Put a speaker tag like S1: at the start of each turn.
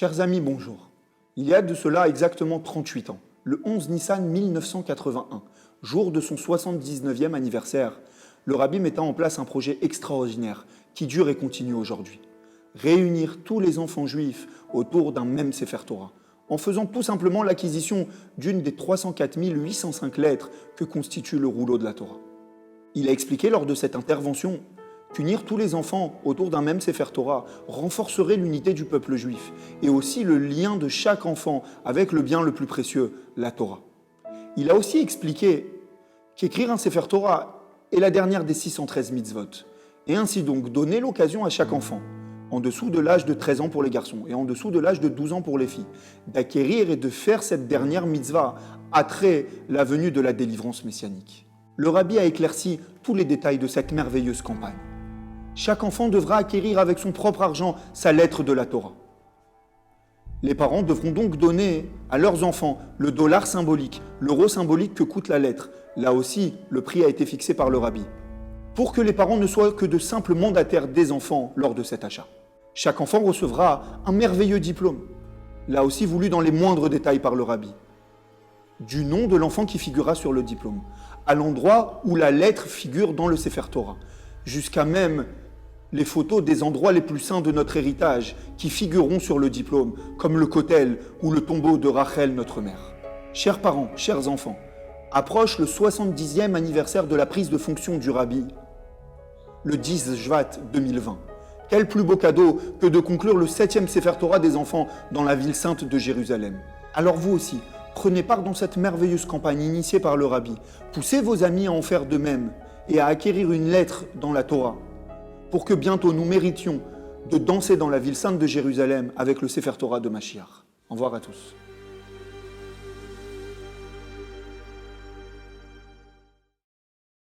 S1: Chers amis, bonjour. Il y a de cela exactement 38 ans, le 11 Nissan 1981, jour de son 79e anniversaire, le Rabbi mettait en place un projet extraordinaire qui dure et continue aujourd'hui. Réunir tous les enfants juifs autour d'un même Sefer Torah, en faisant tout simplement l'acquisition d'une des 304 805 lettres que constitue le rouleau de la Torah. Il a expliqué lors de cette intervention qu'unir tous les enfants autour d'un même Sefer Torah renforcerait l'unité du peuple juif et aussi le lien de chaque enfant avec le bien le plus précieux, la Torah. Il a aussi expliqué qu'écrire un Sefer Torah est la dernière des 613 mitzvot et ainsi donc donner l'occasion à chaque enfant, en dessous de l'âge de 13 ans pour les garçons et en dessous de l'âge de 12 ans pour les filles, d'acquérir et de faire cette dernière mitzvah après la venue de la délivrance messianique. Le Rabbi a éclairci tous les détails de cette merveilleuse campagne. Chaque enfant devra acquérir avec son propre argent sa lettre de la Torah. Les parents devront donc donner à leurs enfants le dollar symbolique, l'euro symbolique que coûte la lettre. Là aussi, le prix a été fixé par le Rabbi, pour que les parents ne soient que de simples mandataires des enfants lors de cet achat. Chaque enfant recevra un merveilleux diplôme, là aussi voulu dans les moindres détails par le Rabbi, du nom de l'enfant qui figurera sur le diplôme, à l'endroit où la lettre figure dans le Sefer Torah, jusqu'à même les photos des endroits les plus saints de notre héritage qui figureront sur le diplôme, comme le kotel ou le tombeau de Rachel, notre mère. Chers parents, chers enfants, approche le 70e anniversaire de la prise de fonction du Rabbi, le 10 Shvat 2020. Quel plus beau cadeau que de conclure le 7e Sefer Torah des enfants dans la ville sainte de Jérusalem. Alors vous aussi, prenez part dans cette merveilleuse campagne initiée par le Rabbi. Poussez vos amis à en faire de même et à acquérir une lettre dans la Torah, pour que bientôt nous méritions de danser dans la ville sainte de Jérusalem avec le Sefer Torah de Mashiach. Au revoir à tous.